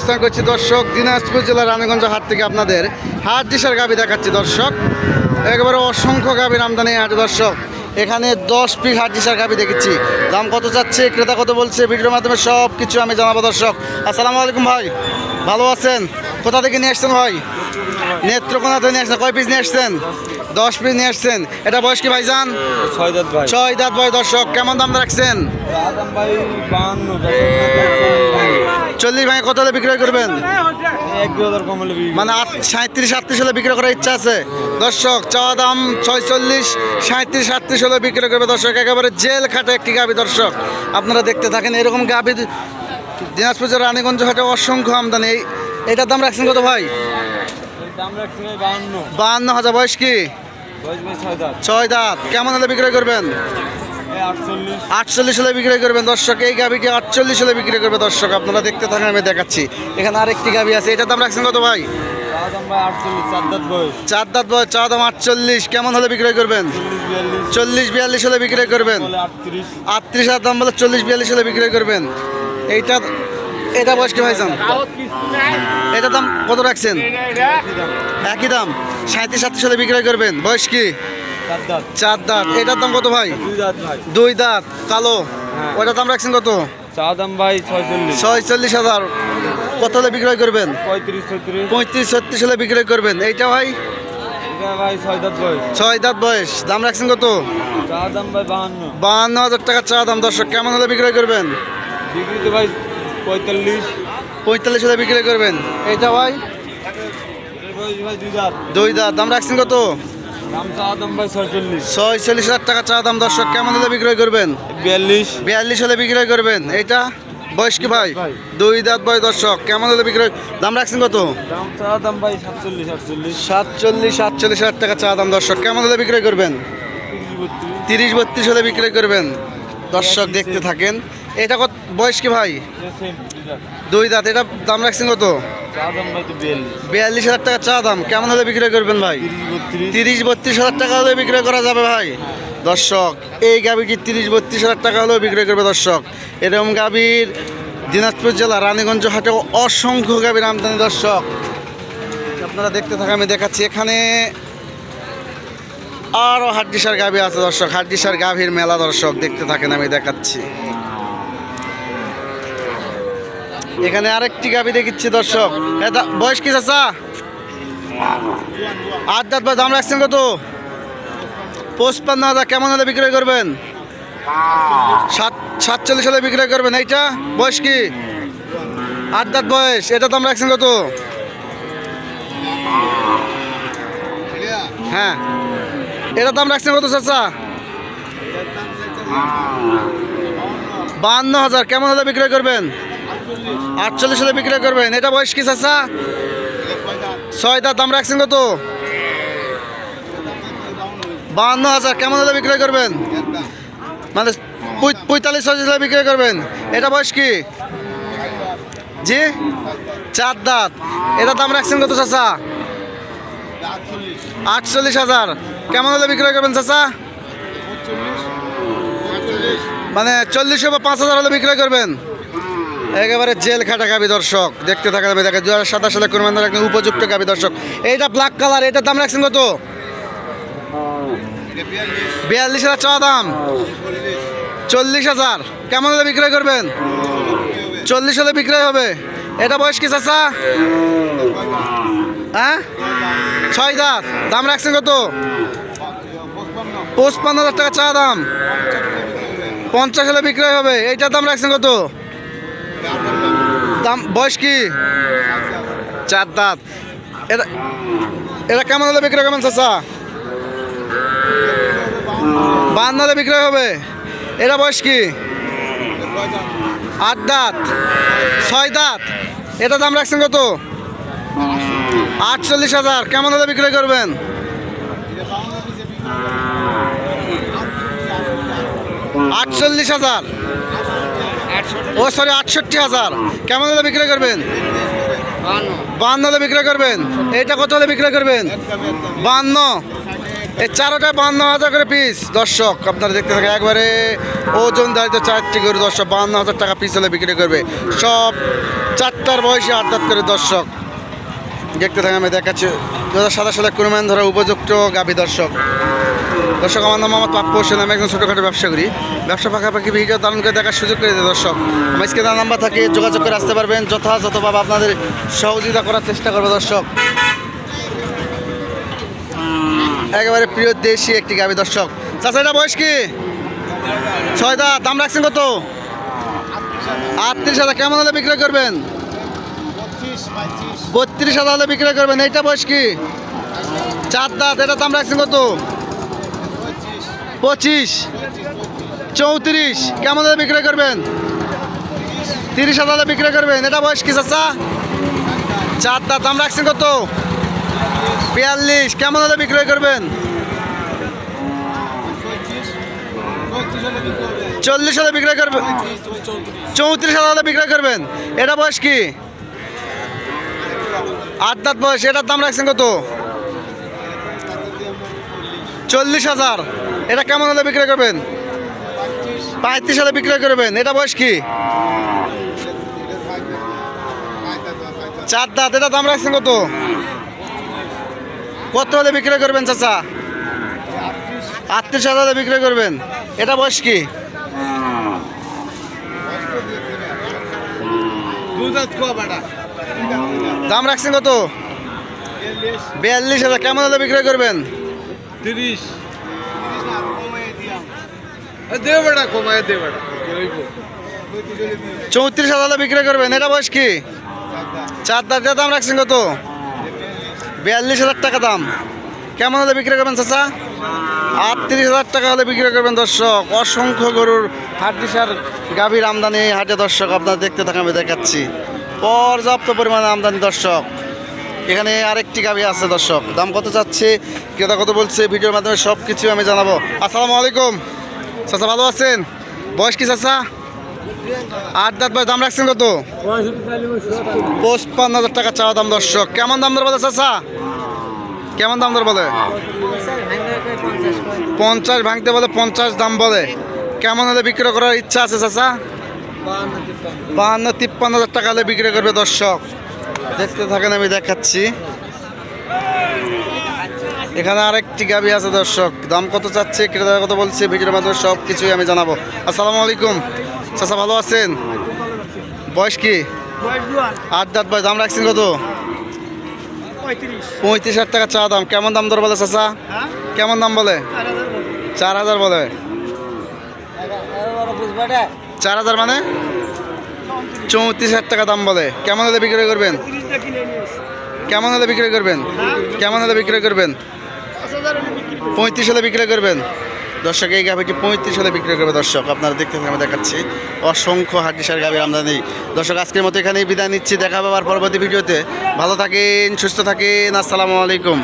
অবস্থান করছি দর্শক দিনাজপুর জেলার রানীগঞ্জ হাট থেকে আপনাদের হাট ডিসার গাভি দেখাচ্ছি দর্শক। একেবারে অসংখ্য গাভির আমদানি হাট দর্শক। এখানে 10 পিস হাট ডিসার গাভি দেখেছি। দাম কত চাচ্ছে, ক্রেতা কত বলছে, ভিডিওর মাধ্যমে সব কিছু আমি জানাবো দর্শক। আসসালামু আলাইকুম ভাই, ভালো আছেন? কোথা থেকে নিয়ে আসছেন ভাই? নেত্রকোনা থেকে নিয়ে আসছেন। কয় পিস নিয়ে আসছেন? 10 পিস নিয়ে আসছেন। এটা বয়স কি ভাইজান? 6 দাঁত ভাই। 6 দাঁত বয়স দর্শক। কেমন দাম রাখছেন? দাম ভাই 52 40 ভাঙে কত হলে বিক্রয় করবেন? 1-2000 কম হলে মানে 37-38 হলে বিক্রয় করার ইচ্ছা আছে দর্শক। চাওয়া দাম 46, 37-38 হলে বিক্রয় করবে দর্শক। একেবারে জেল খাটে একটি গাভি দর্শক। আপনারা দেখতে থাকেন এরকম গাভি দিনাজপুর জেলার রানীগঞ্জ হাটে অসংখ্য আমদানি। এটার দাম রাখছেন কত ভাই? দাম রাখছি ভাই 52। 52,000। বয়স কি? বয়স ভাই 6 দাঁত। 6 দাঁত। কেমন হলে বিক্রয় করবেন? 48। 48 হলে বিক্রয় করবেন দর্শক। এই গাভিকে 48 হলে বিক্রয় করবে দর্শক। আপনারা দেখতে থাকেন, আমি দেখাচ্ছি। এখানে আরেকটি গাভি আছে। এটার দাম রাখছেন কত ভাই? দাম ভাই 48, 4 দাঁত বয়স। 4 দাঁত বয়স, চাওয়া দাম 48। কেমন হলে বিক্রয় করবেন? 40-42 হলে বিক্রয় করবেন। 38 হাজার দাম বলে 40-42 হলে বিক্রয় করবেন। এটা বয়স কি ভাইজান? এটার দাম কত রাখছেন? একই দাম 37-38 হলে বিক্রয় করবেন। বয়স কি? 4 দাঁত। এটার দাম কত ভাই? 2 দাঁত ভাই। 2 দাঁত কালো। ওটার দাম রাখছেন কত? চা দাম ভাই 46। 46,000। কত হলে বিক্রয় করবেন? 35-36 হলে বিক্রয় করবেন। এইটা ভাই? এটা ভাই 6 দাঁত বয়স। 6 দাঁত বয়স। দাম রাখছেন কত? চা দাম ভাই 52। 52,000 টাকা চা দাম দর্শক। কেমন হলে বিক্রয় করবেন? বিক্রি তো ভাই 45 হলে বিক্রয় করবেন। এইটা ভাই? এর বয়স ভাই 2 দাঁত। 2 দাঁত। দাম রাখছেন কত? দাম চা দাম ভাই 46। 46,000 টাকা চা দাম দর্শক। কেমন হলে বিক্রয় করবেন? 42 হলে বিক্রয় করবেন। এইটা বয়স কি ভাই? 2 দাঁত বয়স দর্শক। কেমন হলে বিক্রয়? দাম রাখছেন কত? দাম চা দাম ভাই 47 47,000 টাকা চা দাম দর্শক। কেমন হলে বিক্রয় করবেন? 30-32 হলে বিক্রয় করবেন দর্শক। দেখতে থাকেন। এটা কত বয়স কি ভাই? 2 দাঁত। এটা দাম রাখছেন কত? চা দাম ভাই 42,000 টাকা চা দাম। কেমন হলে বিক্রয় করবেন ভাই? 30-32 টাকা হলে বিক্রয় করা যাবে ভাই দর্শক। এই গাভীটি 30-32 টাকা হলেও বিক্রয় করবে দর্শক। এরকম গাভীর দিনাজপুর জেলা রানীগঞ্জ হাটে অসংখ্য গাভীর আমদানি দর্শক। আপনারা দেখতে থাকেন, আমি দেখাচ্ছি। এখানে আরও হাড্ডিসার গাভী আছে দর্শক। হাড্ডিসার গাভীর মেলা দর্শক। দেখতে থাকেন, আমি দেখাচ্ছি। এখানে আরেকটি গাভী দেখিচ্ছি দর্শক। বয়স কি চাচা? 8 দাঁত। দাম রাখছেন কত? 55,000। কেমন হলে বিক্রয় করবেন? 47 হলে বিক্রয় করবেন। এইটা বয়স কি? 8 দাঁত বয়স। এটা দাম রাখছেন কত? হ্যাঁ, এটা দাম রাখছেন কত চাচা? 52,000। কেমন হলে বিক্রয় করবেন? 48 হলে বিক্রয় করবেন। এটা বয়স কি চাচা? 6 দাঁত। দাম রাখছেন কত? 52,000। কেমন হলে বিক্রয় করবেন? মানে 45-46 হলে বিক্রয় করবেন। এটা বয়স কি? জি, 4 দাঁত। এটা দাম রাখছেন কত চাচা? 48,000। কেমন হলে বিক্রয় করবেন চাচা? মানে 40 বা 5,000 হলে বিক্রয় করবেন। একেবারে জেল খাটা গাভী দর্শক। দেখতে থাকা যাবে। দেখা 2027 সালে কোরবানির একদম উপযুক্ত গাভী দর্শক। এইটা ব্ল্যাক কালার। এটার দাম রাখছেন কত? 42,000 চাওয়া দাম। 40,000। কেমন হলে বিক্রয় করবেন? 40 হলে বিক্রয় হবে। এটা বয়স কি চাচা? হ্যাঁ, 6 দাঁত। দাম রাখছেন কত? 55,000 টাকা চা দাম। 50 হলে বিক্রয় হবে। এইটার দাম রাখছেন কত? দাম বয়স কি? 4 দাঁত। এটা কেমন হলে বিক্রয় করবেন চাচা? 52 হলে বিক্রয় হবে। এটা বয়স কি? 8 দাঁত। 6 দাঁত। এটা দাম রাখছেন কত? 48,000। কেমন হলে বিক্রয় করবেন? 48,000। ও সরি, 68,000। কেমন হলে বিক্রয় করবেন? 52 হলে বিক্রয় করবেন। এইটা কত হলে বিক্রয় করবেন? 52। এই চারোটায় 52,000 করে পিস দর্শক আপনারা দেখতে থাকেন একবারে ওজন ধারিত 4টি গরু দর্শক 52,000 টাকা পিস হলে বিক্রি করবে সব 4টার বয়সে 8 দাঁত করে দর্শক দেখতে থাকেন আমি দেখাচ্ছি 2027 সালে কুরবান ধরা উপযুক্ত গাভী দর্শক আমার নাম মোহাম্মদ পাপ্পু হোসেন আমি একজন ছোটোখাটো ব্যবসা করি ব্যবসা পাশাপাশি ভিডিও ধারণ করে দেখার সুযোগ করে দিই দর্শক আমার স্ক্রিনে নাম্বার থাকে যোগাযোগ করে আসতে পারবেন যথাযথভাবে আপনাদের সহযোগিতা করার চেষ্টা করবো দর্শক একেবারে প্রিয় দেশি একটি গাভী দর্শক চাচা এটা বয়স কি 6 দাঁত দাম রাখছেন কত 38,000 কেমন হলে বিক্রয় করবেন 32,000 হলে বিক্রয় করবেন এইটা বয়স কি 4 দাঁত এটা দাম রাখছেন কত 25 34 কেমন হলে বিক্রয় করবেন 30,000 হলে বিক্রয় করবেন এটা বয়স কি চাচা 4 দাঁত দাম রাখছেন কত 42 কেমন হলে বিক্রয় করবেন 40 হলে বিক্রয় করবেন 34,000 হলে বিক্রয় করবেন এটা বয়স কি 8 দাঁত বয়স এটার দাম রাখছেন কত 40,000 এটা কেমন হলে বিক্রয় করবেন 35 হলে বিক্রয় করবেন এটা বয়স কি 4 দাঁত এটা দাম রাখছেন কত কত হলে বিক্রয় করবেন চাচা 38,000 হলে বিক্রয় করবেন এটা বয়স কি দাম রাখছেন কত 42,000 কেমন হলে বিক্রয় করবেন 30 দেও বেটা কমায় দে বেটা 34,000 হলে বিক্রয় করবেন এটা বয়স কি 4 দাঁতের দাম রাখছেন কত 42,000 টাকা দাম কেমন হলে বিক্রি করবেন চাচা 38,000 টাকা হলে বিক্রি করবেন দর্শক অসংখ্য গরুর হাড্ডিসার গাভীর আমদানি এই হাটে দর্শক আপনারা দেখতে থাকেন আমি দেখাচ্ছি পর্যাপ্ত পরিমাণে আমদানি দর্শক এখানে আরেকটি গাভী আছে দর্শক দাম কত চাচ্ছে ক্রেতা কত বলছে ভিডিওর মাধ্যমে সব কিছু আমি জানাবো আসসালামু আলাইকুম চাচা ভালো আছেন বয়স কি চাচা 8 দাঁত বয়স দাম রাখছেন কত 55,000 টাকা চাওয়া দাম দর্শক কেমন দাম দর বলে চাচা কেমন দাম দর বলে 50 ভাঙতে বলে 50 দাম বলে কেমন হলে বিক্রি করার ইচ্ছা আছে চাচা 52-53,000 টাকা হলে বিক্রি করবে দর্শক দেখতে থাকেন আমি দেখাচ্ছি এখানে আরেকটি গাভী আছে দর্শক দাম কত চাচ্ছে ক্রেতা কত বলছে ভিডিওর মাধ্যমে সব কিছুই আমি জানাবো আসসালামু আলাইকুম চাচা ভালো আছেন বয়স কি 8 দাঁত বয়স দাম রাখছেন কত 35,000 টাকা চা দাম কেমন দাম দর বলে চাচা কেমন দাম বলে 4,000 বলে 4,000 মানে 34,000 টাকা দাম বলে কেমন হলে বিক্রি করবেন কেমন হলে বিক্রি করবেন কেমন হলে বিক্রি করবেন 35 হলে বিক্রি করবেন দর্শক এই গাভীটি 35 হলে বিক্রি করবে দর্শক আপনারা দেখতে থাকেন আমি দেখাচ্ছি অসংখ্য হাড্ডিসার গাভীর আমদানি দর্শক আজকের মতো এখানেই বিদায় নিচ্ছি দেখা হবে আবার পরবর্তী ভিডিওতে ভালো থাকেন সুস্থ থাকেন আসসালামু আলাইকুম